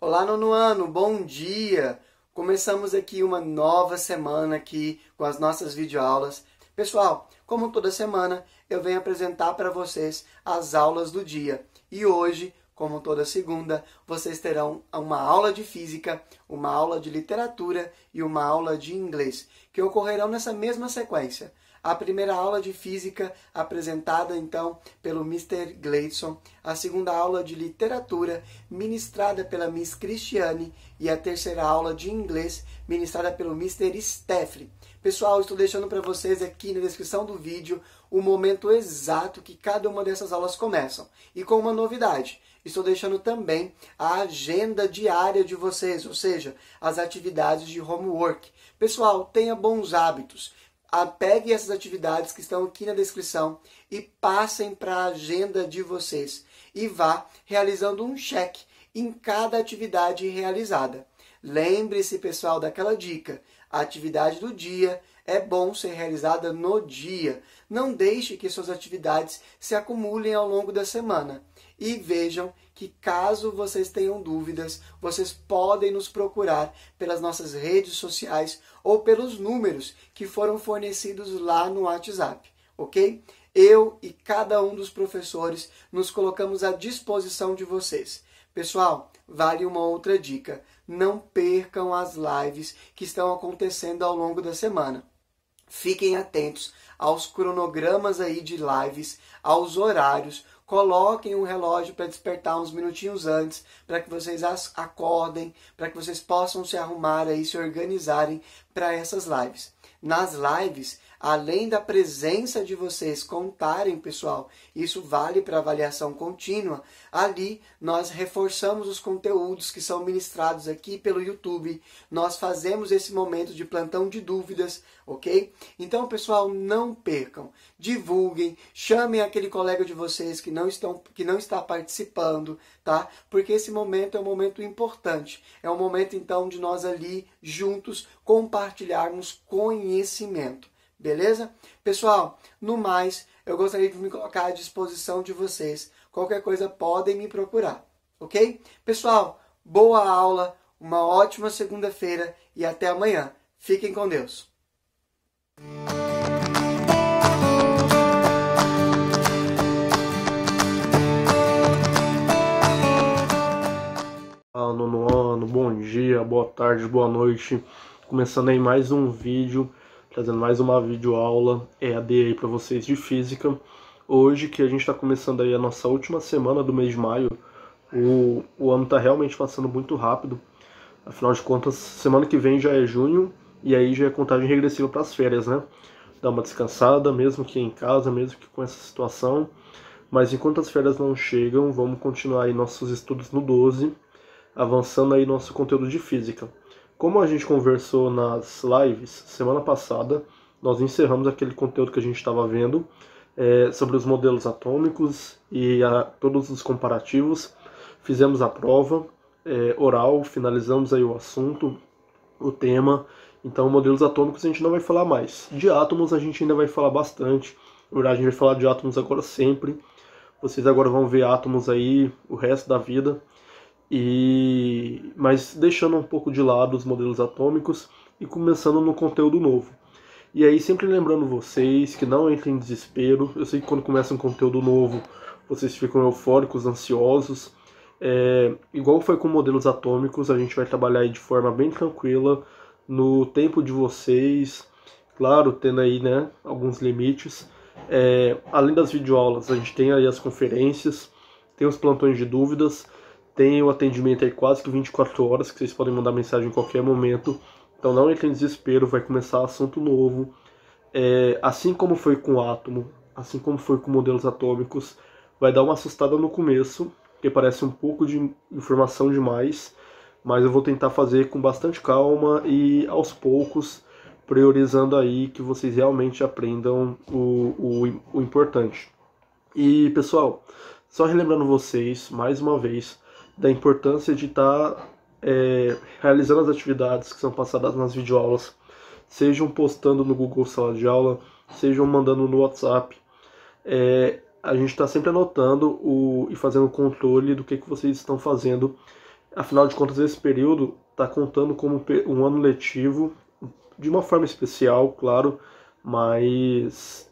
Olá, nono ano, bom dia! Começamos aqui uma nova semana aqui com as nossas videoaulas. Pessoal, como toda semana, eu venho apresentar para vocês as aulas do dia. E hoje, como toda segunda, vocês terão uma aula de física, uma aula de literatura e uma aula de inglês, que ocorrerão nessa mesma sequência. A primeira aula de física, apresentada então pelo Mr. Gleidson, a segunda aula de literatura, ministrada pela Miss Cristiane, e a terceira aula de inglês, ministrada pelo Mr. Steffley. Pessoal, estou deixando para vocês aqui na descrição do vídeo o momento exato que cada uma dessas aulas começam. E com uma novidade, estou deixando também a agenda diária de vocês, ou seja, as atividades de homework. Pessoal, tenha bons hábitos. Pegue essas atividades que estão aqui na descrição e passem para a agenda de vocês. E vá realizando um check em cada atividade realizada. Lembre-se, pessoal, daquela dica. A atividade do dia é bom ser realizada no dia. Não deixe que suas atividades se acumulem ao longo da semana. E vejam que caso vocês tenham dúvidas, vocês podem nos procurar pelas nossas redes sociais ou pelos números que foram fornecidos lá no WhatsApp, ok? Eu e cada um dos professores nos colocamos à disposição de vocês. Pessoal, vale uma outra dica. Não percam as lives que estão acontecendo ao longo da semana. Fiquem atentos aos cronogramas aí de lives, aos horários. Coloquem um relógio para despertar uns minutinhos antes, para que vocês acordem, para que vocês possam se arrumar aí, se organizarem para essas lives. Nas lives, além da presença de vocês contarem, pessoal, isso vale para avaliação contínua, ali nós reforçamos os conteúdos que são ministrados aqui pelo YouTube, nós fazemos esse momento de plantão de dúvidas, ok? Então, pessoal, não percam, divulguem, chamem aquele colega de vocês que não está participando, tá? Porque esse momento é um momento importante, é um momento, então, de nós ali, juntos, compartilharmos conhecimento. Beleza? Pessoal, no mais, eu gostaria de me colocar à disposição de vocês. Qualquer coisa podem me procurar, ok? Pessoal, boa aula, uma ótima segunda-feira e até amanhã. Fiquem com Deus. Olá, nono ano, bom dia, boa tarde, boa noite. Começando aí mais um vídeo, trazendo mais uma videoaula EAD aí para vocês de física. Hoje que a gente está começando aí a nossa última semana do mês de maio, o ano está realmente passando muito rápido. Afinal de contas, semana que vem já é junho e aí já é contagem regressiva para as férias, né? Dar uma descansada, mesmo que em casa, mesmo que com essa situação. Mas enquanto as férias não chegam, vamos continuar aí nossos estudos no 12, avançando aí nosso conteúdo de física. Como a gente conversou nas lives semana passada, nós encerramos aquele conteúdo que a gente estava vendo sobre os modelos atômicos e todos os comparativos. Fizemos a prova oral, finalizamos aí o assunto, o tema. Então, modelos atômicos a gente não vai falar mais. De átomos a gente ainda vai falar bastante. Na verdade, a gente vai falar de átomos agora sempre. Vocês agora vão ver átomos aí o resto da vida. Mas deixando um pouco de lado os modelos atômicos e começando no conteúdo novo. E aí sempre lembrando vocês que não entrem em desespero. Eu sei que quando começa um conteúdo novo vocês ficam eufóricos, ansiosos. Igual foi com modelos atômicos, a gente vai trabalhar aí de forma bem tranquila, no tempo de vocês, claro, tendo aí, né, alguns limites. Além das videoaulas, a gente tem aí as conferências, tem os plantões de dúvidas, tem o atendimento aí quase que 24 horas, que vocês podem mandar mensagem em qualquer momento. Então não entre em desespero, vai começar assunto novo. Assim como foi com o átomo, assim como foi com modelos atômicos, vai dar uma assustada no começo, porque parece um pouco de informação demais, mas eu vou tentar fazer com bastante calma e aos poucos, priorizando aí que vocês realmente aprendam o importante. E pessoal, só relembrando vocês, mais uma vez, da importância de estar realizando as atividades que são passadas nas videoaulas, sejam postando no Google Sala de Aula, sejam mandando no WhatsApp. A gente está sempre anotando e fazendo controle do que vocês estão fazendo Afinal de contas, esse período está contando como um ano letivo, de uma forma especial, claro, mas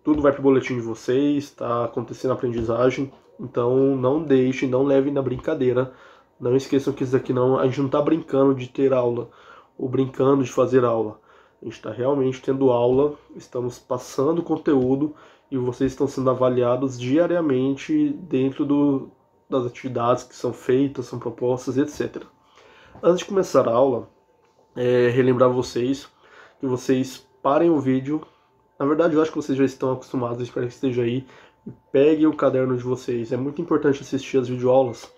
tudo vai para o boletim de vocês, está acontecendo a aprendizagem, então não deixem, não levem na brincadeira, não esqueçam que isso aqui não, a gente não está brincando de ter aula, ou brincando de fazer aula, a gente está realmente tendo aula, estamos passando conteúdo e vocês estão sendo avaliados diariamente dentro das atividades que são feitas, são propostas, etc. Antes de começar a aula, relembrar vocês que vocês parem o vídeo. Na verdade, eu acho que vocês já estão acostumados, espero que esteja aí. E peguem o caderno de vocês. É muito importante assistir as videoaulas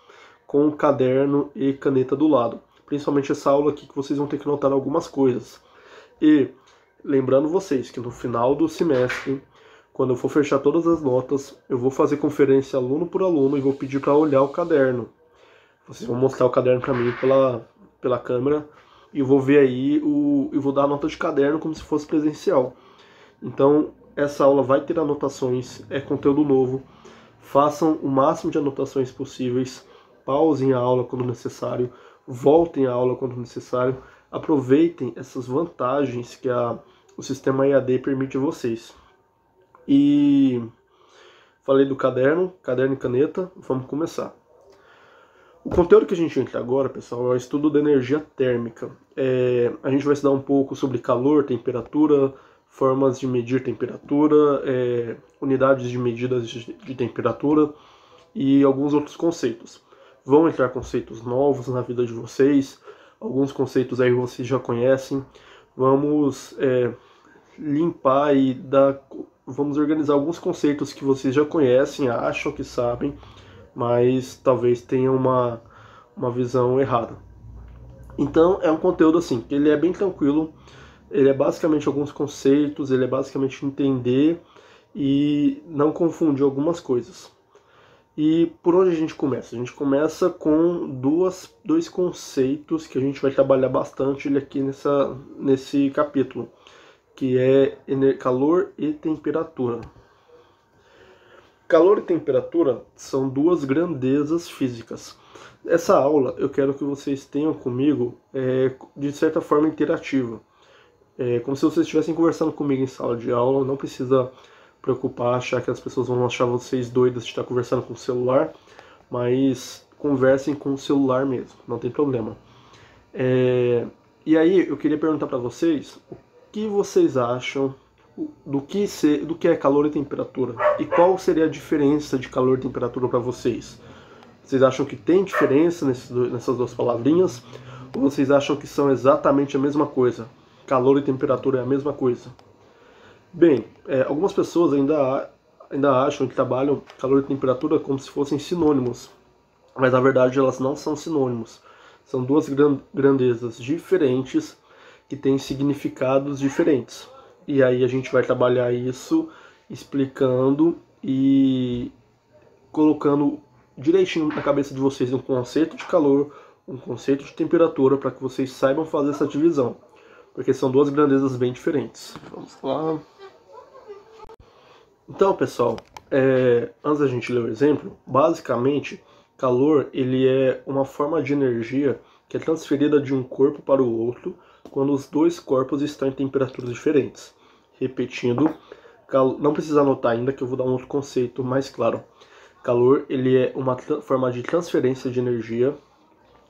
com o caderno e caneta do lado. Principalmente essa aula aqui que vocês vão ter que notar algumas coisas. E lembrando vocês que no final do semestre, quando eu for fechar todas as notas, eu vou fazer conferência aluno por aluno e vou pedir para olhar o caderno. Vocês vão mostrar o caderno para mim pela câmera e eu vou ver aí, eu vou dar a nota de caderno como se fosse presencial. Então, essa aula vai ter anotações, é conteúdo novo. Façam o máximo de anotações possíveis, pausem a aula quando necessário, voltem à aula quando necessário. Aproveitem essas vantagens que o sistema EAD permite a vocês. E falei do caderno e caneta, vamos começar. O conteúdo que a gente entra agora, pessoal, é o estudo da energia térmica. A gente vai estudar um pouco sobre calor, temperatura, formas de medir temperatura, unidades de medidas de temperatura e alguns outros conceitos. Vão entrar conceitos novos na vida de vocês, alguns conceitos aí vocês já conhecem. Vamos limpar e vamos organizar alguns conceitos que vocês já conhecem, acham que sabem, mas talvez tenham uma visão errada. Então é um conteúdo assim, que ele é bem tranquilo, ele é basicamente alguns conceitos, ele é basicamente entender e não confundir algumas coisas. E por onde a gente começa? A gente começa com dois conceitos que a gente vai trabalhar bastante aqui nesse capítulo, que é calor e temperatura. Calor e temperatura são duas grandezas físicas. Essa aula eu quero que vocês tenham comigo de certa forma interativa. Como se vocês estivessem conversando comigo em sala de aula, não precisa preocupar, achar que as pessoas vão achar vocês doidas de estar conversando com o celular, mas conversem com o celular mesmo, não tem problema. E aí eu queria perguntar para vocês o que vocês acham do que é calor e temperatura e qual seria a diferença de calor e temperatura para vocês. Vocês acham que tem diferença nessas duas palavrinhas ou vocês acham que são exatamente a mesma coisa? Calor e temperatura é a mesma coisa? Bem, algumas pessoas ainda acham que trabalham calor e temperatura como se fossem sinônimos, mas na verdade elas não são sinônimos. São duas grandezas diferentes que têm significados diferentes. E aí a gente vai trabalhar isso explicando e colocando direitinho na cabeça de vocês um conceito de calor, um conceito de temperatura, para que vocês saibam fazer essa divisão. Porque são duas grandezas bem diferentes. Vamos lá. Então, pessoal, antes da gente ler o exemplo, basicamente, calor ele é uma forma de energia que é transferida de um corpo para o outro quando os dois corpos estão em temperaturas diferentes. Repetindo, não precisa anotar ainda que eu vou dar um outro conceito mais claro. Calor ele é uma forma de transferência de energia,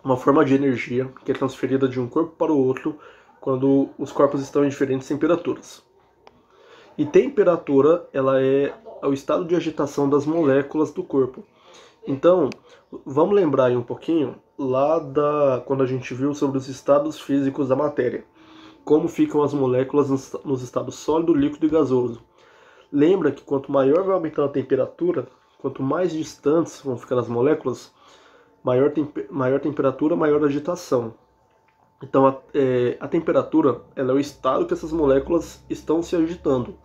uma forma de energia que é transferida de um corpo para o outro quando os corpos estão em diferentes temperaturas. E temperatura ela é o estado de agitação das moléculas do corpo. Então, vamos lembrar aí um pouquinho lá quando a gente viu sobre os estados físicos da matéria. Como ficam as moléculas nos estados sólido, líquido e gasoso. Lembra que quanto maior vai aumentando a temperatura, quanto mais distantes vão ficando as moléculas, maior temperatura, maior agitação. Então a temperatura ela é o estado que essas moléculas estão se agitando.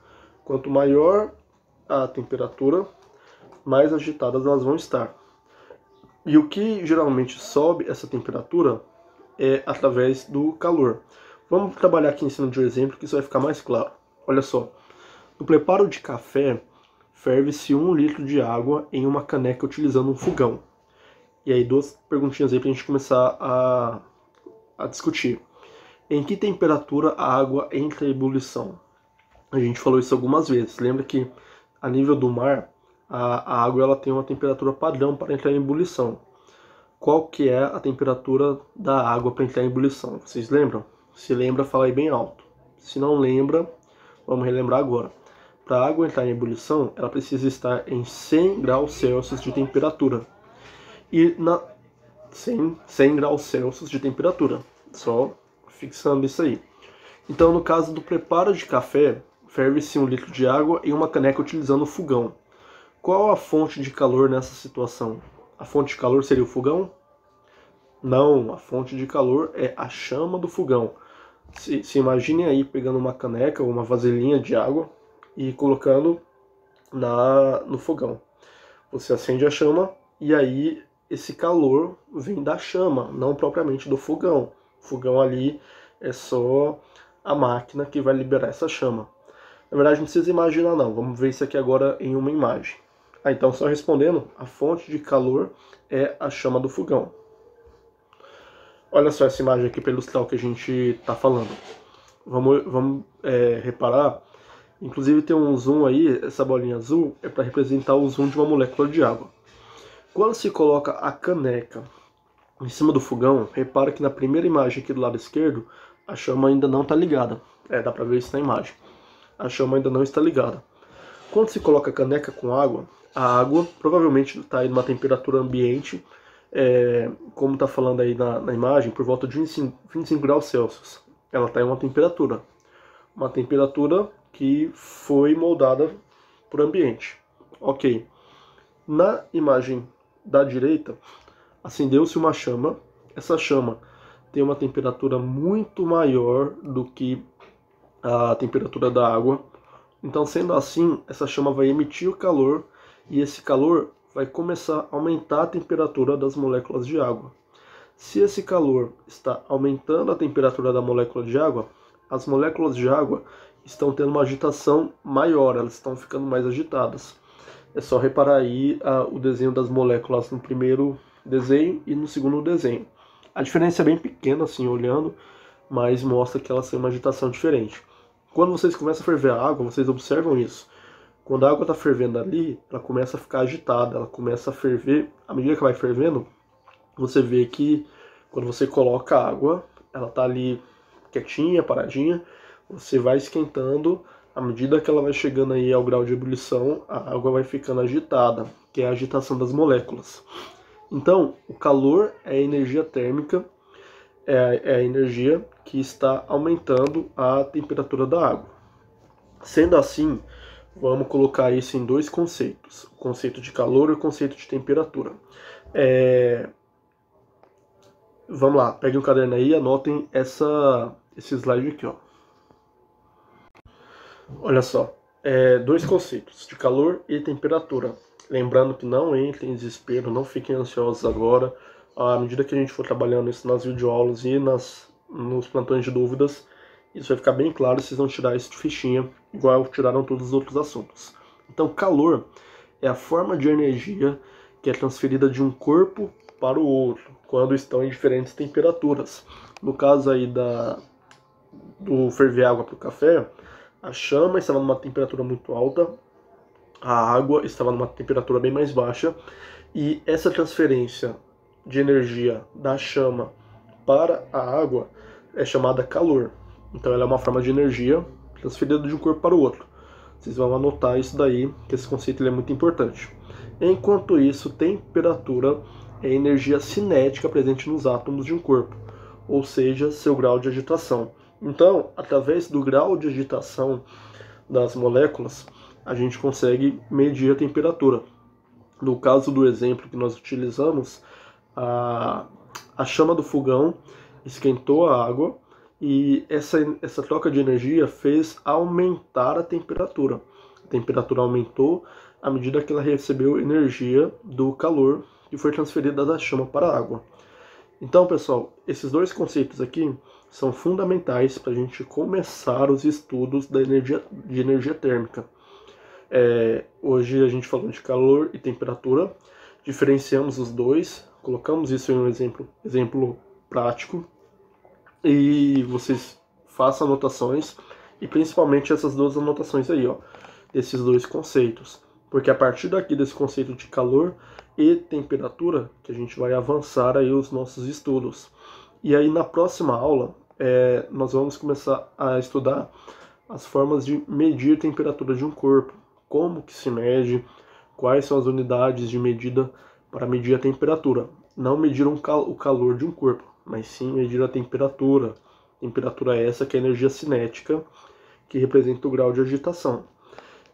Quanto maior a temperatura, mais agitadas elas vão estar. E o que geralmente sobe essa temperatura é através do calor. Vamos trabalhar aqui em cima de um exemplo que isso vai ficar mais claro. Olha só, no preparo de café, ferve-se 1 litro de água em uma caneca utilizando um fogão. E aí, duas perguntinhas aí pra gente começar a discutir. Em que temperatura a água entra em ebulição? A gente falou isso algumas vezes. Lembra que a nível do mar, a água ela tem uma temperatura padrão para entrar em ebulição. Qual que é a temperatura da água para entrar em ebulição? Vocês lembram? Se lembra, fala aí bem alto. Se não lembra, vamos relembrar agora. Para a água entrar em ebulição, ela precisa estar em 100 graus Celsius de temperatura. E 100 graus Celsius de temperatura. Só fixando isso aí. Então, no caso do preparo de café, ferve-se 1 litro de água em uma caneca utilizando o fogão. Qual a fonte de calor nessa situação? A fonte de calor seria o fogão? Não, a fonte de calor é a chama do fogão. Se imagine aí pegando uma caneca ou uma vasilhinha de água e colocando no fogão. Você acende a chama e aí esse calor vem da chama, não propriamente do fogão. O fogão ali é só a máquina que vai liberar essa chama. Na verdade não precisa imaginar não, vamos ver isso aqui agora em uma imagem. Então só respondendo, a fonte de calor é a chama do fogão. Olha só essa imagem aqui para ilustrar o que a gente está falando. Vamos reparar, inclusive tem um zoom aí, essa bolinha azul é para representar o zoom de uma molécula de água. Quando se coloca a caneca em cima do fogão, repara que na primeira imagem aqui do lado esquerdo, a chama ainda não está ligada. Dá para ver isso na imagem. A chama ainda não está ligada. Quando se coloca a caneca com água, a água provavelmente está em uma temperatura ambiente, como está falando aí na imagem, por volta de 25 graus Celsius. Ela está em uma temperatura que foi moldada por ambiente. Ok. Na imagem da direita, acendeu-se uma chama. Essa chama tem uma temperatura muito maior do que a temperatura da água. Então, sendo assim, essa chama vai emitir o calor e esse calor vai começar a aumentar a temperatura das moléculas de água. Se esse calor está aumentando a temperatura da molécula de água, as moléculas de água estão tendo uma agitação maior, elas estão ficando mais agitadas. É só reparar aí o desenho das moléculas no primeiro desenho e no segundo desenho. A diferença é bem pequena, assim, olhando, mas mostra que elas têm uma agitação diferente. Quando vocês começam a ferver a água, vocês observam isso. Quando a água está fervendo ali, ela começa a ficar agitada, ela começa a ferver. À medida que vai fervendo, você vê que quando você coloca a água, ela está ali quietinha, paradinha, você vai esquentando. À medida que ela vai chegando aí ao grau de ebulição, a água vai ficando agitada, que é a agitação das moléculas. Então, o calor é a energia térmica, é a energia que está aumentando a temperatura da água. Sendo assim, vamos colocar isso em dois conceitos, o conceito de calor e o conceito de temperatura. Vamos lá, peguem um caderno aí e anotem esse slide aqui, ó. Olha só, dois conceitos, de calor e temperatura. Lembrando que não entrem em desespero, não fiquem ansiosos agora. À medida que a gente for trabalhando isso nas videoaulas e nos plantões de dúvidas, isso vai ficar bem claro, vocês vão tirar isso de fichinha, igual tiraram todos os outros assuntos. Então, calor é a forma de energia que é transferida de um corpo para o outro, quando estão em diferentes temperaturas. No caso aí do ferver água para o café, a chama estava numa temperatura muito alta, a água estava numa temperatura bem mais baixa, e essa transferência de energia da chama para a água é chamada calor. Então ela é uma forma de energia transferida de um corpo para o outro. Vocês vão anotar isso daí, que esse conceito é muito importante. Enquanto isso, temperatura é a energia cinética presente nos átomos de um corpo, ou seja, seu grau de agitação. Então, através do grau de agitação das moléculas, a gente consegue medir a temperatura. No caso do exemplo que nós utilizamos, a chama do fogão esquentou a água e essa troca de energia fez aumentar a temperatura. A temperatura aumentou à medida que ela recebeu energia do calor que foi transferida da chama para a água. Então, pessoal, esses dois conceitos aqui são fundamentais para a gente começar os estudos de energia térmica. Hoje a gente falou de calor e temperatura, diferenciamos os dois, Colocamos isso em um exemplo prático, e vocês façam anotações, e principalmente essas duas anotações aí, ó, desses dois conceitos, porque a partir daqui desse conceito de calor e temperatura que a gente vai avançar aí os nossos estudos. E aí na próxima aula nós vamos começar a estudar as formas de medir a temperatura de um corpo, como que se mede, quais são as unidades de medida para medir a temperatura. Não medir o calor de um corpo, mas sim medir a temperatura. Temperatura essa que é a energia cinética, que representa o grau de agitação.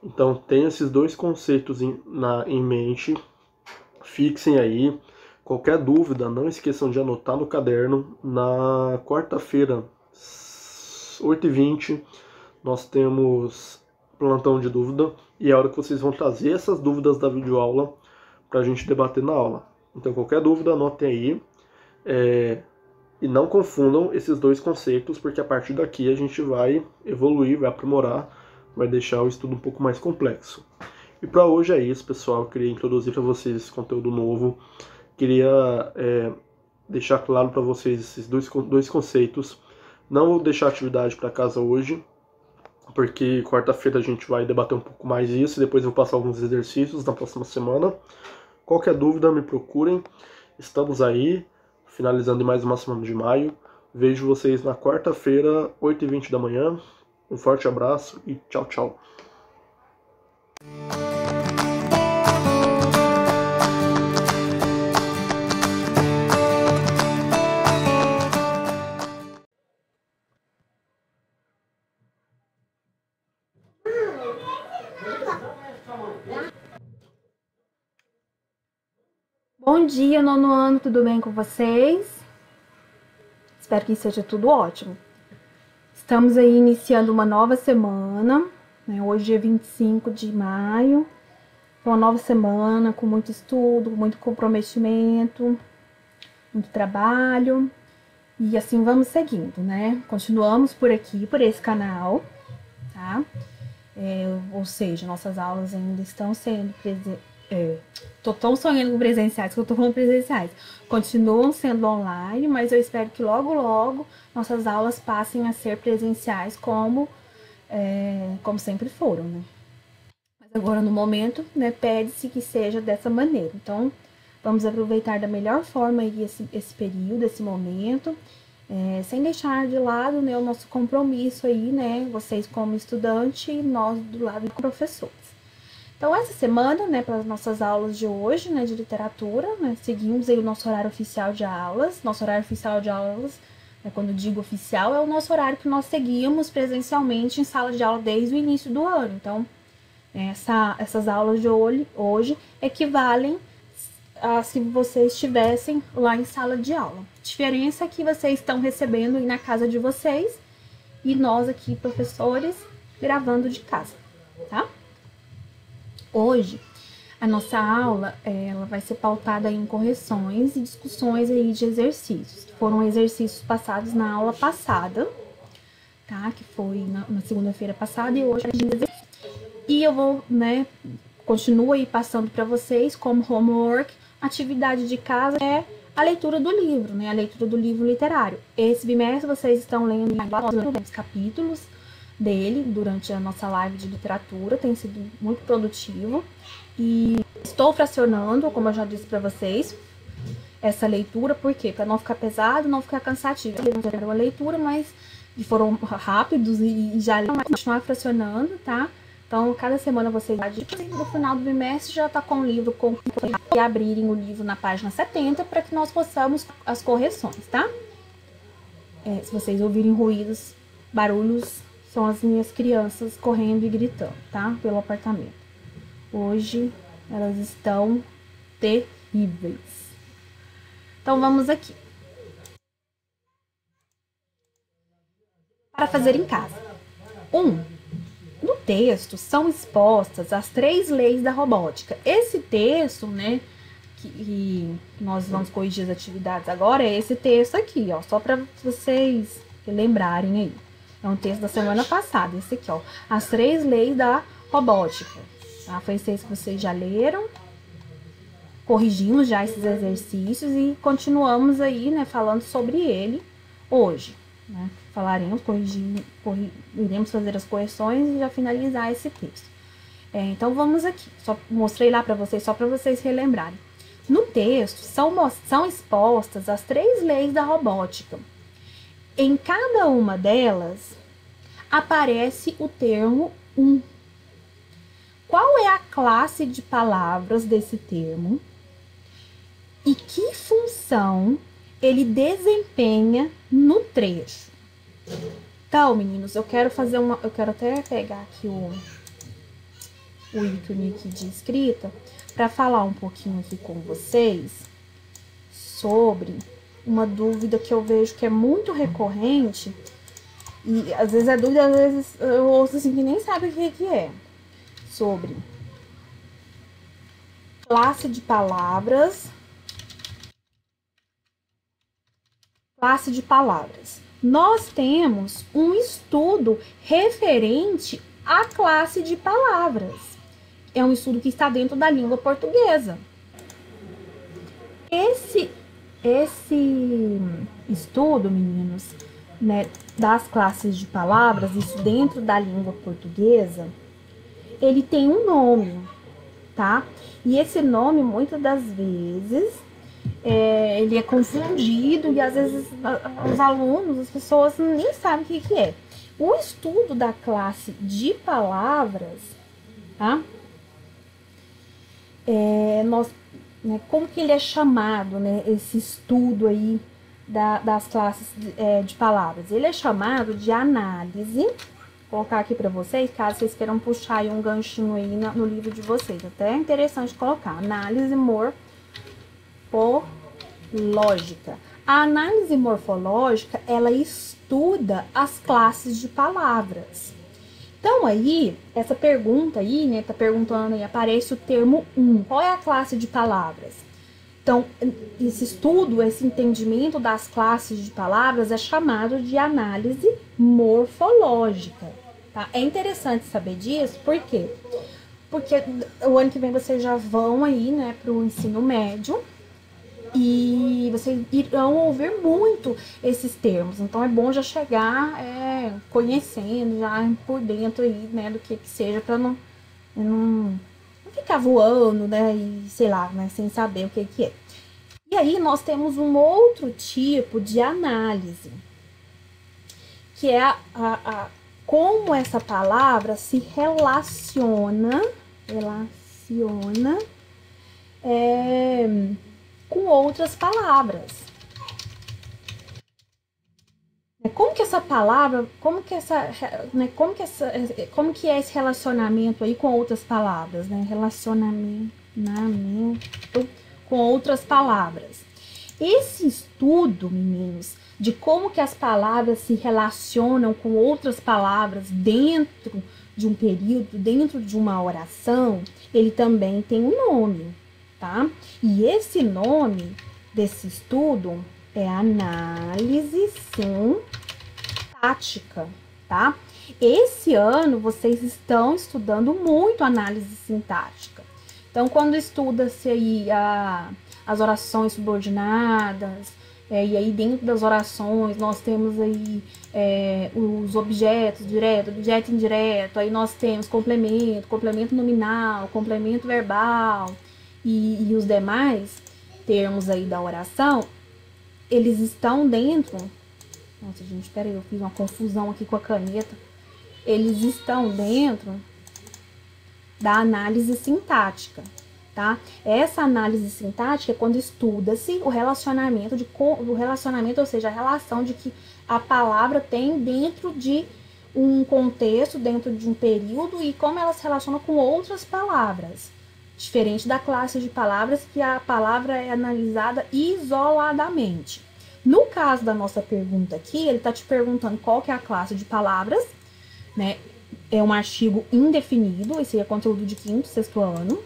Então tenha esses dois conceitos em mente, fixem aí. Qualquer dúvida, não esqueçam de anotar no caderno. Na quarta-feira, 8h20, nós temos plantão de dúvida, e é a hora que vocês vão trazer essas dúvidas da videoaula para a gente debater na aula. Então qualquer dúvida, anotem aí. E não confundam esses dois conceitos, porque a partir daqui a gente vai evoluir, vai aprimorar, vai deixar o estudo um pouco mais complexo. E para hoje é isso, pessoal. Eu queria introduzir para vocês esse conteúdo novo. Queria deixar claro para vocês esses dois conceitos. Não vou deixar atividade para casa hoje, porque quarta-feira a gente vai debater um pouco mais isso, e depois eu vou passar alguns exercícios na próxima semana. Qualquer dúvida, me procurem. Estamos aí, finalizando mais uma semana de maio. Vejo vocês na quarta-feira, 8h20 da manhã. Um forte abraço e tchau, tchau. Bom dia, nono ano, tudo bem com vocês? Espero que seja tudo ótimo. Estamos aí iniciando uma nova semana, né? Hoje é 25 de maio, uma nova semana com muito estudo, muito comprometimento, muito trabalho, e assim vamos seguindo, né? Continuamos por aqui, por esse canal, tá? Ou seja, nossas aulas ainda estão sendo tô tão sonhando com presenciais que eu tô falando presenciais. Continuam sendo online, mas eu espero que logo, logo nossas aulas passem a ser presenciais como sempre foram, né? Mas agora, no momento, né, pede-se que seja dessa maneira. Então, vamos aproveitar da melhor forma aí esse período, esse momento, sem deixar de lado, né, o nosso compromisso aí, né, vocês como estudante e nós do lado de professores. Então, essa semana, né, para as nossas aulas de hoje, né, de literatura, né, seguimos aí o nosso horário oficial de aulas. Nosso horário oficial de aulas, né, quando eu digo oficial, é o nosso horário que nós seguimos presencialmente em sala de aula desde o início do ano. Então, essas aulas de hoje equivalem a se vocês estivessem lá em sala de aula. A diferença é que vocês estão recebendo aí na casa de vocês e nós aqui, professores, gravando de casa, tá? Hoje, a nossa aula ela vai ser pautada em correções e discussões aí de exercícios, que foram exercícios passados na aula passada, tá? Que foi na segunda-feira passada, e hoje a gente... E eu vou, né, continuo aí passando para vocês como homework, atividade de casa é a leitura do livro, né? A leitura do livro literário. Esse bimestre vocês estão lendo os capítulos dele durante a nossa live de literatura, tem sido muito produtivo, e estou fracionando, como eu já disse para vocês, essa leitura, por quê? Para não ficar pesado, não ficar cansativo. Era uma leitura, mas foram rápidos e já continuar fracionando, tá? Então, cada semana vocês, no final do bimestre, já tá com o livro, e abrirem o livro na página 70 para que nós possamos as correções, tá? Se vocês ouvirem ruídos, barulhos, são as minhas crianças correndo e gritando, tá? Pelo apartamento. Hoje, elas estão terríveis. Então, vamos aqui. Para fazer em casa. No texto são expostas as 3 leis da robótica. Esse texto, né, que nós vamos corrigir as atividades agora, é esse texto aqui, ó, só para vocês lembrarem aí. É um texto da semana passada, esse aqui, ó. As 3 leis da robótica. Tá? Foi esse que vocês já leram. corrigimos já esses exercícios e continuamos aí, né, falando sobre ele hoje, né? Falaremos, iremos fazer as correções e já finalizar esse texto. Então vamos aqui, só mostrei lá para vocês, só para vocês relembrarem. No texto são expostas as 3 leis da robótica. Em cada uma delas aparece o termo Qual é a classe de palavras desse termo e que função ele desempenha no trecho? Então, meninos, eu quero até pegar aqui o ícone aqui de escrita para falar um pouquinho aqui com vocês sobre uma dúvida que eu vejo que é muito recorrente e às vezes é dúvida, às vezes eu ouço assim que nem sabe o que é. Sobre classe de palavras. Classe de palavras. Nós temos um estudo referente à classe de palavras. É um estudo que está dentro da língua portuguesa. Esse estudo, meninos, né, das classes de palavras, isso dentro da língua portuguesa, ele tem um nome, tá? E esse nome, muitas das vezes, ele é confundido e às vezes os alunos, as pessoas nem sabem o que é. O estudo da classe de palavras, tá? Como que ele é chamado, né? Esse estudo aí das classes de palavras. Ele é chamado de análise. Vou colocar aqui para vocês, caso vocês queiram puxar aí um ganchinho aí no livro de vocês. Até é interessante colocar. Análise morfológica. A análise morfológica, ela estuda as classes de palavras. Então aí, essa pergunta aí, né, tá perguntando aí, aparece o termo Qual é a classe de palavras? Então, esse estudo, esse entendimento das classes de palavras é chamado de análise morfológica, tá? É interessante saber disso, por quê? Porque o ano que vem vocês já vão aí, né, para o ensino médio e vocês irão ouvir muito esses termos. Então, é bom já chegar conhecendo, já por dentro aí, né, do que seja, para não ficar voando, né, e sei lá, né, sem saber o que é. E aí nós temos um outro tipo de análise, que é como essa palavra se relaciona com outras palavras. Como que essa palavra, como que é esse relacionamento aí com outras palavras, né? Relacionamento com outras palavras. Esse estudo, meninos, de como que as palavras se relacionam com outras palavras dentro de um período, dentro de uma oração, ele também tem um nome, tá? E esse nome desse estudo é análise sintática, tá? Esse ano vocês estão estudando muito análise sintática. Então, quando estuda-se aí as orações subordinadas, e aí dentro das orações nós temos aí os objetos direto, objeto indireto, aí nós temos complemento nominal, complemento verbal e os demais termos aí da oração, eles estão dentro. Nossa, gente, peraí, eu fiz uma confusão aqui com a caneta. Eles estão dentro da análise sintática, tá? Essa análise sintática é quando estuda-se o relacionamento, ou seja, a relação de que a palavra tem dentro de um contexto, dentro de um período e como ela se relaciona com outras palavras. Diferente da classe de palavras, que a palavra é analisada isoladamente. No caso da nossa pergunta aqui, ele está te perguntando qual que é a classe de palavras, né? É um artigo indefinido, esse é conteúdo de 5º, 6º ano.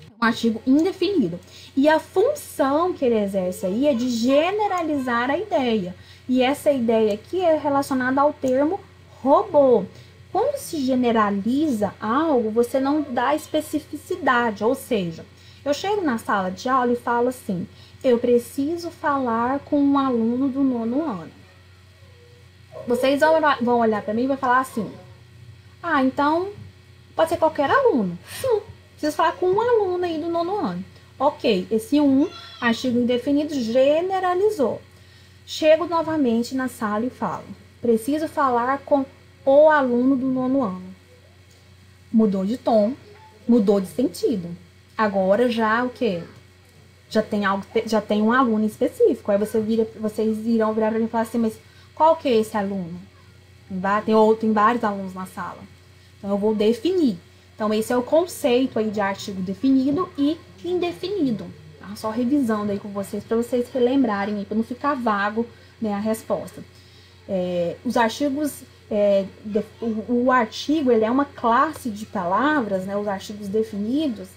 É um artigo indefinido. E a função que ele exerce aí é de generalizar a ideia. E essa ideia aqui é relacionada ao termo robô. Quando se generaliza algo, você não dá especificidade, ou seja, Eu chego na sala de aula e falo assim, eu preciso falar com um aluno do 9º ano. Vocês vão olhar para mim e vão falar assim, ah, então pode ser qualquer aluno. Sim, preciso falar com um aluno aí do 9º ano. Ok, esse artigo indefinido, generalizou. Chego novamente na sala e falo, preciso falar com o aluno do 9º ano. Mudou de tom, mudou de sentido. Agora já o quê? Já tem um aluno específico. Aí vocês irão virar para mim e falar assim, mas qual que é esse aluno? Tem vários alunos na sala. Então eu vou definir. Então esse é o conceito aí de artigo definido e indefinido. Tá? Só revisando aí com vocês, para vocês relembrarem aí, para não ficar vago, né, a resposta. Os artigos, o artigo, ele é uma classe de palavras, né, os artigos definidos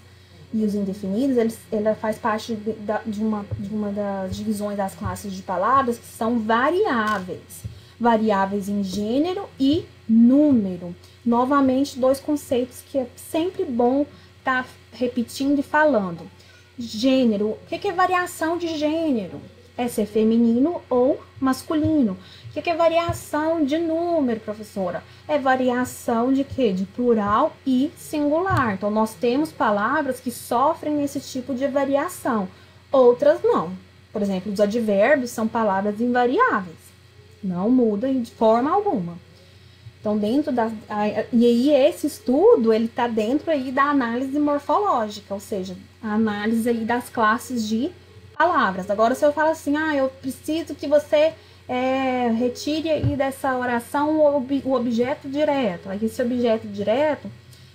e os indefinidos, ele faz parte de uma das divisões das classes de palavras que são variáveis. Variáveis em gênero e número. Novamente, dois conceitos que é sempre bom estar repetindo e falando. Gênero, o que é variação de gênero? É ser feminino ou masculino. O que é variação de número, professora? É variação de quê? De plural e singular. Então, nós temos palavras que sofrem esse tipo de variação. Outras não. Por exemplo, os advérbios são palavras invariáveis. Não muda de forma alguma. Então, e aí esse estudo, ele está dentro aí da análise morfológica, ou seja, a análise aí das classes de palavras. Agora, se eu falo assim, eu preciso que você retire aí dessa oração o objeto direto. Aí esse objeto direto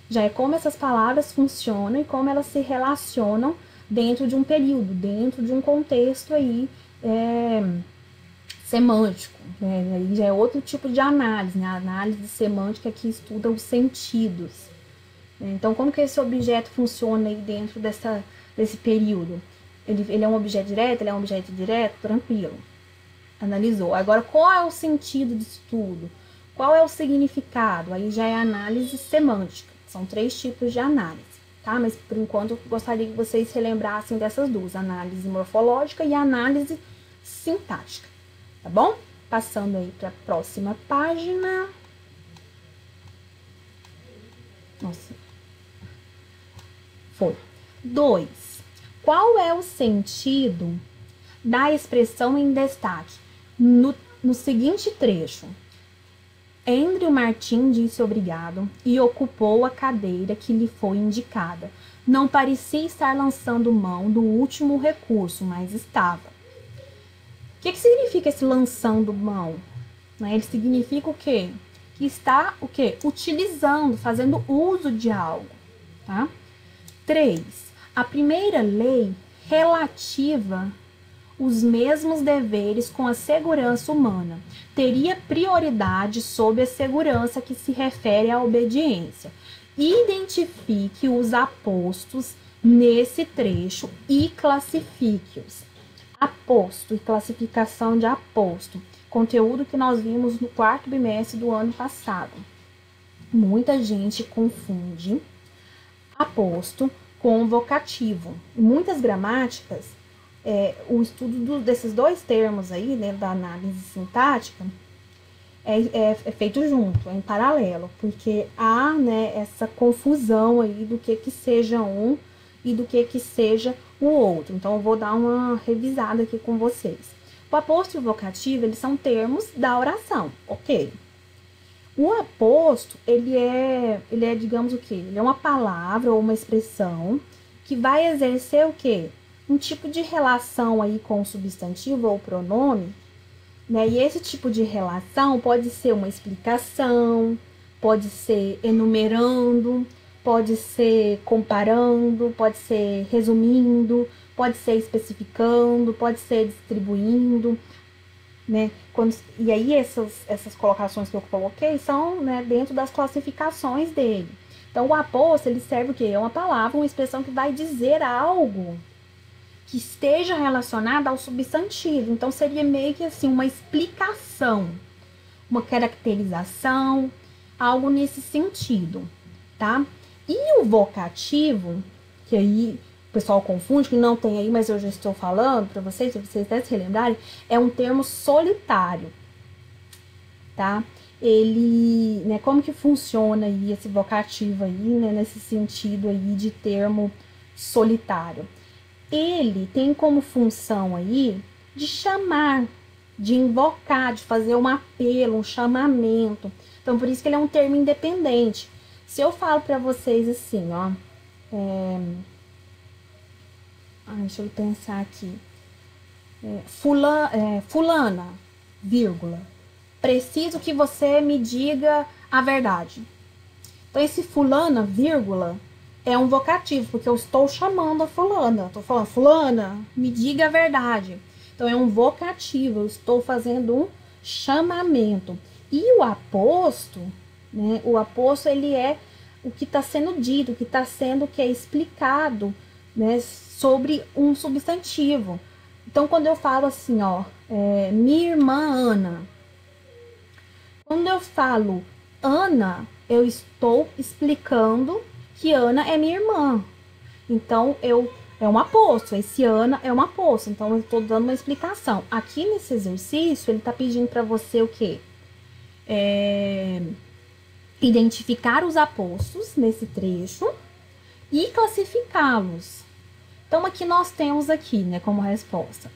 já é como essas palavras funcionam e como elas se relacionam dentro de um período, dentro de um contexto aí semântico, né? Aí já é outro tipo de análise, né? A análise semântica que estuda os sentidos. Então, como que esse objeto funciona aí dentro desse período? Ele é um objeto direto? Ele é um objeto direto? Tranquilo. Analisou. Agora, qual é o sentido disso tudo? Qual é o significado? Aí já é análise semântica. São 3 tipos de análise, tá? Mas, por enquanto, eu gostaria que vocês se lembrassem dessas duas. Análise morfológica e análise sintática. Tá bom? Passando aí para a próxima página. Nossa. Foi. 2. Qual é o sentido da expressão em destaque? No seguinte trecho. Andrew Martin disse obrigado e ocupou a cadeira que lhe foi indicada. Não parecia estar lançando mão do último recurso, mas estava. O que significa esse lançando mão? Ele significa o quê? Que está o quê? Utilizando, fazendo uso de algo. Tá? 3. A primeira lei relativa os mesmos deveres com a segurança humana teria prioridade sobre a segurança que se refere à obediência. Identifique os apostos nesse trecho e classifique-os. Aposto e classificação de aposto. Conteúdo que nós vimos no 4º bimestre do ano passado. Muita gente confunde aposto com vocativo. Em muitas gramáticas, o estudo desses dois termos aí, né, da análise sintática, é feito junto, é em paralelo, porque há, né, essa confusão aí do que seja um e do que seja o outro. Então, eu vou dar uma revisada aqui com vocês. O aposto e o vocativo, eles são termos da oração, ok? O aposto, ele é, digamos o quê? Ele é uma palavra ou uma expressão que vai exercer o quê? Um tipo de relação aí com o substantivo ou pronome, né? E esse tipo de relação pode ser uma explicação, pode ser enumerando, pode ser comparando, pode ser resumindo, pode ser especificando, pode ser distribuindo, né? E aí essas colocações que eu coloquei são, né, dentro das classificações dele. Então, o aposto, ele serve o quê? É uma palavra, uma expressão que vai dizer algo que esteja relacionado ao substantivo. Então, seria meio que assim, uma explicação, uma caracterização, algo nesse sentido, tá? E o vocativo, que aí o pessoal confunde, que não tem aí, mas eu já estou falando para vocês, se vocês até se relembrarem, é um termo solitário, tá? Ele, né, como que funciona aí esse vocativo aí, né, nesse sentido aí de termo solitário? Ele tem como função aí de chamar, de invocar, de fazer um apelo, um chamamento. Então, por isso que ele é um termo independente. Se eu falo para vocês assim, ó, deixa eu pensar aqui, fulana, vírgula, preciso que você me diga a verdade. Então, esse fulana, vírgula, é um vocativo, porque eu estou chamando a fulana. Estou falando, fulana, me diga a verdade. Então, é um vocativo, eu estou fazendo um chamamento. E o aposto, né? O aposto, ele é o que está sendo dito, o que está sendo, que é explicado, né, sobre um substantivo. Então, quando eu falo assim, ó, minha irmã Ana. Quando eu falo Ana, eu estou explicando que Ana é minha irmã. Então, é um aposto. Esse Ana é um aposto. Então, eu estou dando uma explicação. Aqui nesse exercício, ele está pedindo para você o quê? Identificar os apostos nesse trecho e classificá-los. Então, aqui nós temos aqui, né, como resposta.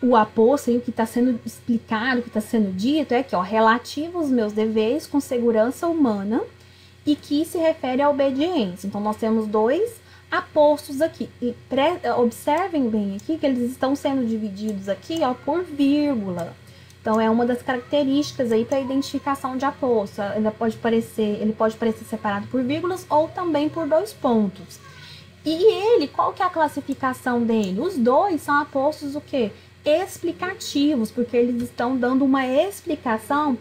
O aposto, aí, o que está sendo explicado, o que está sendo dito, é aqui, ó, relativo aos meus deveres com segurança humana e que se refere à obediência. Então, nós temos dois apostos aqui. E observem bem aqui que eles estão sendo divididos aqui, ó, por vírgula. Então, é uma das características aí para a identificação de aposto. Ele pode parecer separado por vírgulas ou também por dois pontos. E ele, qual que é a classificação dele? Os dois são apostos o quê? Explicativos, porque eles estão dando uma explicação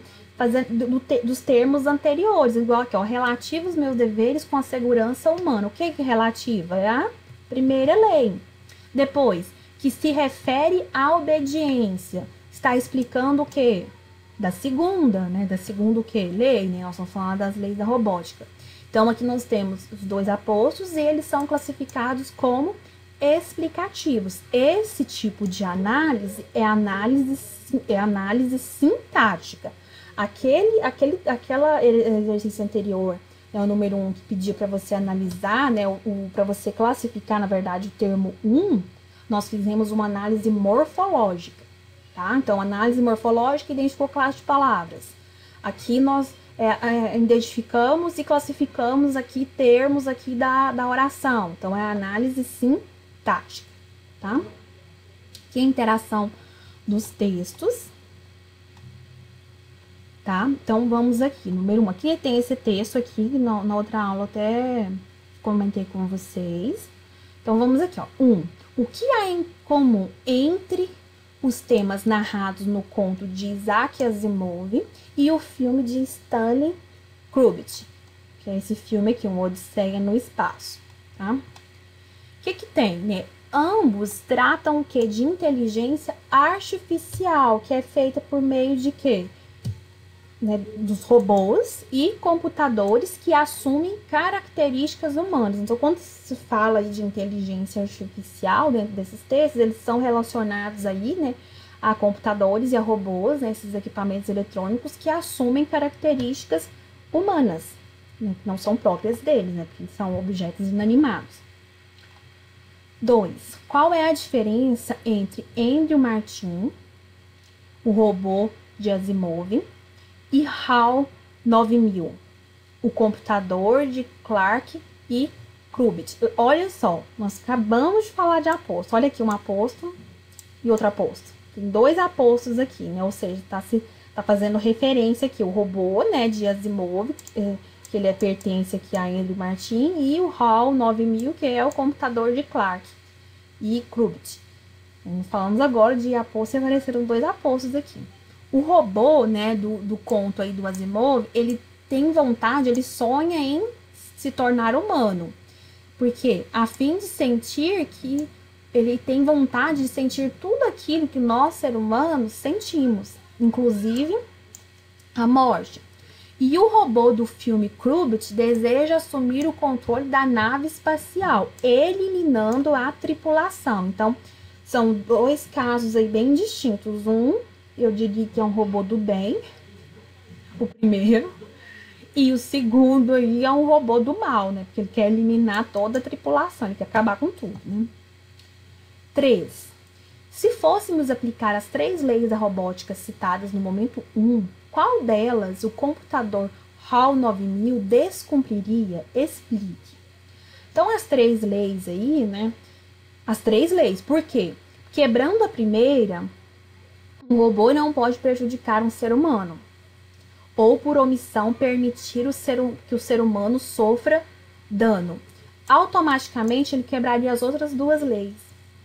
dos termos anteriores, igual aqui, ó, relativos meus deveres com a segurança humana. O que é relativa? É a primeira lei. Depois, que se refere à obediência, está explicando o quê? Da segunda, né? Da segunda o quê? Lei, né? Nós estamos falando das leis da robótica. Então, aqui nós temos os dois apostos e eles são classificados como explicativos. Esse tipo de análise é análise sintática. Aquela exercício anterior, né, o número 1, que pedia para você analisar, né, para você classificar, na verdade, o termo nós fizemos uma análise morfológica, tá? Então, análise morfológica identificou classe de palavras. Aqui nós identificamos e classificamos aqui termos aqui da oração. Então, é a análise sintática, tá? Aqui é a interação dos textos, tá? Então, vamos aqui. Número 1, aqui tem esse texto aqui, na outra aula até comentei com vocês. Então, vamos aqui, ó. 1. O que há em comum entre os temas narrados no conto de Isaac Asimov e o filme de Stanley Kubrick, que é esse filme aqui, Uma Odisseia no Espaço, tá? O que tem, né? Ambos tratam o quê? De inteligência artificial, que é feita por meio de quê? Né, dos robôs e computadores que assumem características humanas. Então, quando se fala aí de inteligência artificial dentro desses textos, eles são relacionados aí, né, a computadores e a robôs, né, esses equipamentos eletrônicos que assumem características humanas, né, que não são próprias deles, né, porque são objetos inanimados. 2. Qual é a diferença entre Andrew Martin, o robô de Asimov, e HAL 9000, o computador de Clark e Kubrick? Olha só, nós acabamos de falar de aposto. Olha aqui, um aposto e outro aposto. Tem dois apostos aqui, né? Ou seja, tá fazendo referência aqui o robô, né, de Asimov, que ele pertence aqui a Andrew Martin, e o HAL 9000, que é o computador de Clark e Kubrick. Falamos agora de aposto e apareceram dois apostos aqui. O robô, né, do conto aí do Asimov, ele tem vontade, ele sonha em se tornar humano. Porque, a fim de sentir que ele tem vontade de sentir tudo aquilo que nós, seres humanos, sentimos, inclusive a morte. E o robô do filme Krubit deseja assumir o controle da nave espacial, eliminando a tripulação. Então, são dois casos aí bem distintos. Um, eu diria que é um robô do bem, o primeiro. E o segundo aí é um robô do mal, né? Porque ele quer eliminar toda a tripulação, ele quer acabar com tudo, né? 3. Se fôssemos aplicar as 3 leis da robótica citadas no momento 1, qual delas o computador HAL 9000 descumpriria? Explique. Então, as 3 leis aí, né? As 3 leis. Por quê? Quebrando a primeira, um robô não pode prejudicar um ser humano. Ou, por omissão, permitir que o ser humano sofra dano. Automaticamente, ele quebraria as outras 2 leis.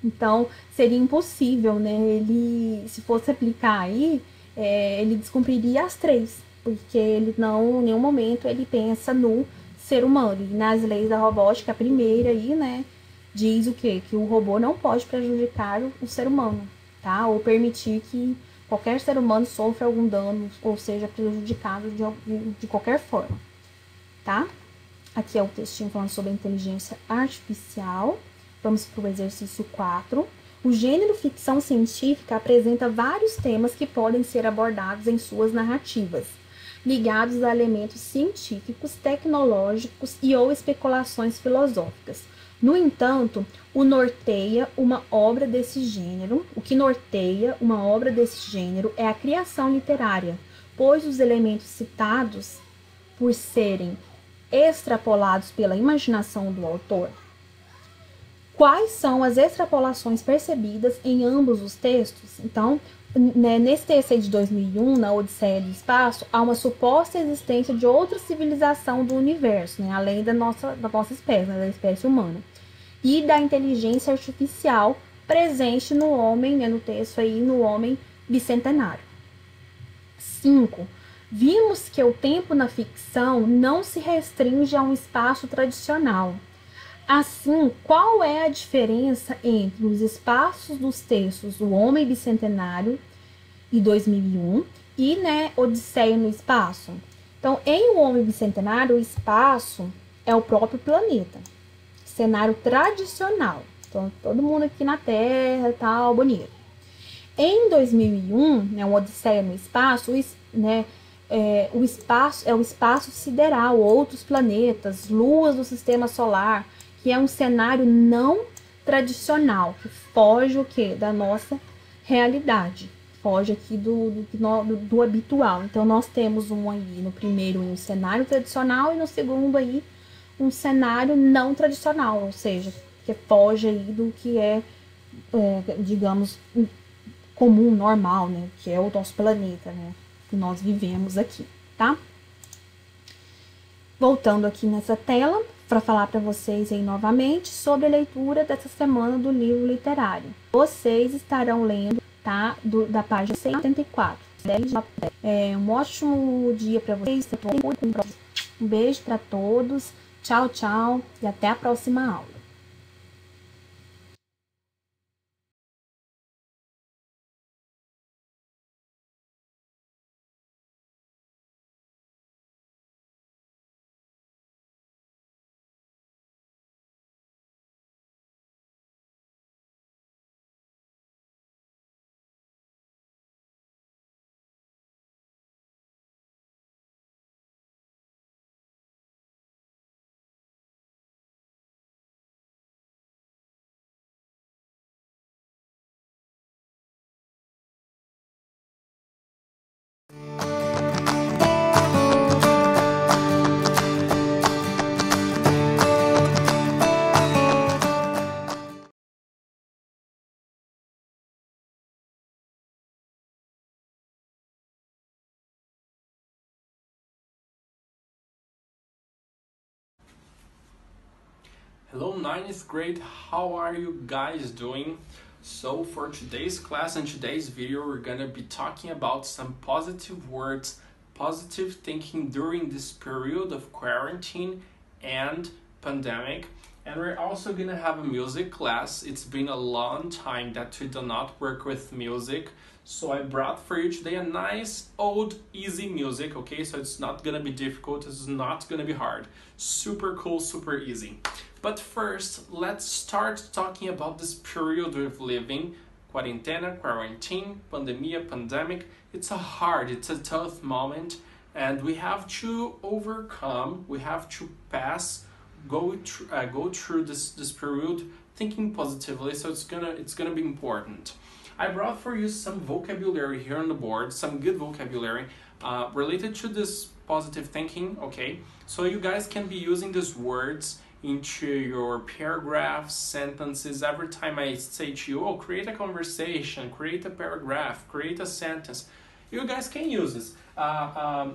Então, seria impossível, né? Ele, se fosse aplicar aí, ele descumpriria as 3, porque ele não, em nenhum momento, ele pensa no ser humano. E nas leis da robótica, a primeira aí, né, diz o quê? Que o robô não pode prejudicar o ser humano, tá? Ou permitir que qualquer ser humano sofra algum dano, ou seja prejudicado de qualquer forma, tá? Aqui é o textinho falando sobre a inteligência artificial. Vamos para o exercício 4. O gênero ficção científica apresenta vários temas que podem ser abordados em suas narrativas, ligados a elementos científicos, tecnológicos e ou especulações filosóficas. No entanto, o que norteia uma obra desse gênero é a criação literária, pois os elementos citados, por serem extrapolados pela imaginação do autor, quais são as extrapolações percebidas em ambos os textos? Então, né, nesse texto aí de 2001, na Odisseia do Espaço, há uma suposta existência de outra civilização do universo, né, além da nossa espécie, né, da espécie humana, e da inteligência artificial presente no homem, né, no texto aí, no homem bicentenário. 5. Vimos que o tempo na ficção não se restringe a um espaço tradicional. Assim, qual é a diferença entre os espaços dos textos O Homem Bicentenário e 2001 e, né, Odisseia no Espaço? Então, em O Homem Bicentenário, o espaço é o próprio planeta, cenário tradicional. Então, todo mundo aqui na Terra, tal, bonito. Em 2001, né, uma Odisseia no Espaço, né, o espaço é o espaço sideral, outros planetas, luas do sistema solar, que é um cenário não tradicional, que foge o quê? Da nossa realidade, foge aqui do habitual. Então, nós temos no primeiro um cenário tradicional e no segundo aí um cenário não tradicional, ou seja, que foge aí do que digamos, comum, normal, né? Que é o nosso planeta, né? Que nós vivemos aqui, tá? Voltando aqui nessa tela, para falar para vocês aí novamente sobre a leitura dessa semana do livro literário. Vocês estarão lendo, tá? Da página 184. Um ótimo dia para vocês. Um beijo para todos. Tchau, tchau. E até a próxima aula. Hello 9th grade, how are you guys doing? So for today's class and today's video, we're gonna be talking about some positive words, positive thinking during this period of quarantine and pandemic. And we're also gonna have a music class. It's been a long time that we do not work with music, So I brought for you today a nice, old, easy music, okay? So it's not gonna be difficult, it's not gonna be hard. Super cool, super easy. But first, let's start talking about this period we're living. Quarentena, quarantine, pandemia, pandemic. It's a tough moment, and we have to overcome, we have to go through this period thinking positively, so it's gonna be important. I brought for you some vocabulary here on the board, some good vocabulary related to this positive thinking, okay? So you guys can be using these words into your paragraphs, sentences. Every time I say to you, oh, create a conversation, create a paragraph, create a sentence, you guys can use this.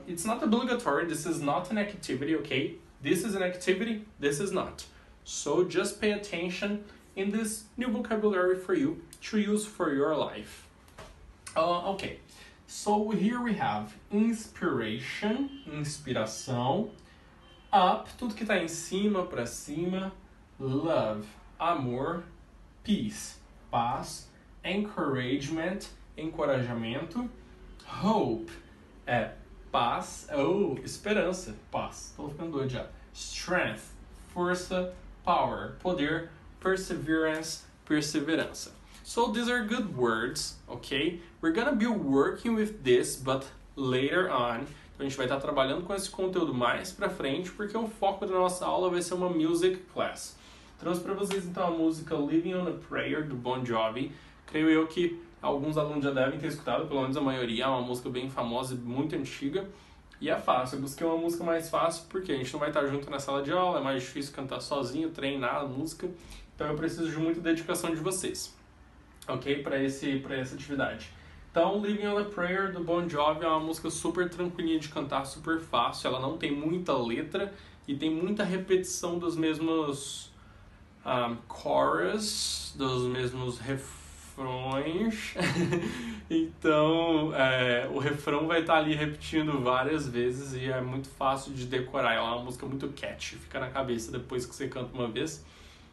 It's not obligatory, this is not an activity, okay? This is an activity, this is not. So just pay attention in this new vocabulary for you to use for your life. Okay, so here we have inspiration, inspiração, up, tudo que está em cima, para cima, love, amor, peace, paz, encouragement, encorajamento, hope, paz, esperança, paz, tô ficando doido já, strength, força, power, poder, perseverance, perseverança. So these are good words, okay? We're gonna be working with this, but later on. Então a gente vai estar trabalhando com esse conteúdo mais pra frente, porque o foco da nossa aula vai ser uma music class. Trouxe para vocês então a música Living on a Prayer, do Bon Jovi. Creio eu que alguns alunos já devem ter escutado, pelo menos a maioria. É uma música bem famosa e muito antiga. E é fácil, eu busquei uma música mais fácil, porque a gente não vai estar junto na sala de aula, é mais difícil cantar sozinho, treinar a música. Então eu preciso de muita dedicação de vocês, ok? Para essa atividade. Então, Living on a Prayer, do Bon Jovi, é uma música super tranquilinha de cantar, super fácil. Ela não tem muita letra e tem muita repetição dos mesmos chorus, dos mesmos refrões. Então, o refrão vai estar ali repetindo várias vezes e é muito fácil de decorar. Ela é uma música muito catchy, fica na cabeça depois que você canta uma vez.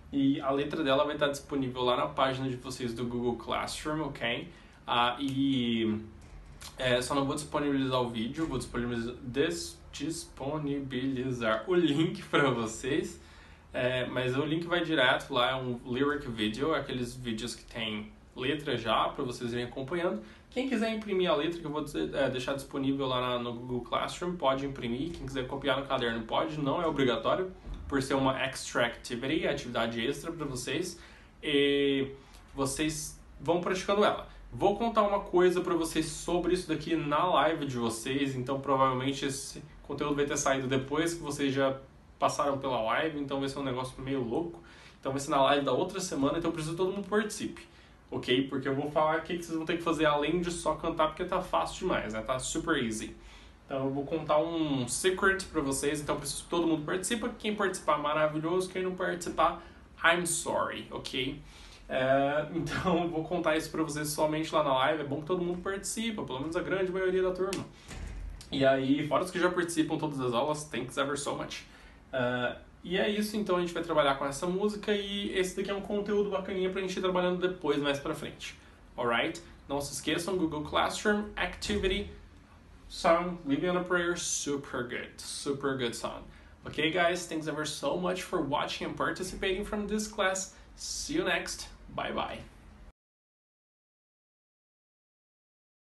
E a letra dela vai estar disponível lá na página de vocês do Google Classroom, ok? Só não vou disponibilizar o vídeo, vou disponibilizar o link para vocês, mas o link vai direto lá, é um lyric video, aqueles vídeos que tem letra já, para vocês irem acompanhando. Quem quiser imprimir a letra, que eu vou deixar disponível lá no Google Classroom, pode imprimir. Quem quiser copiar no caderno pode, não é obrigatório, por ser uma extra activity, atividade extra para vocês, e vocês vão praticando ela. Vou contar uma coisa para vocês sobre isso daqui na live de vocês, então provavelmente esse conteúdo vai ter saído depois que vocês já passaram pela live, então vai ser um negócio meio louco. Então vai ser na live da outra semana, então eu preciso que todo mundo participe, ok? Porque eu vou falar o que vocês vão ter que fazer além de só cantar, porque tá fácil demais, né? Tá super easy. Então eu vou contar um secret para vocês, então eu preciso que todo mundo participe. Quem participar, maravilhoso. Quem não participar, I'm sorry, ok? Então eu vou contar isso para vocês somente lá na live. É bom que todo mundo participa, pelo menos a grande maioria da turma. E aí, fora os que já participam todas as aulas, thanks ever so much. E é isso, então a gente vai trabalhar com essa música e esse daqui é um conteúdo bacaninha pra gente ir trabalhando depois, mais pra frente. Alright? Não se esqueçam, Google Classroom, Activity, Song, Living on a Prayer, super good song. Okay guys, thanks ever so much for watching and participating from this class. See you next. Bye bye.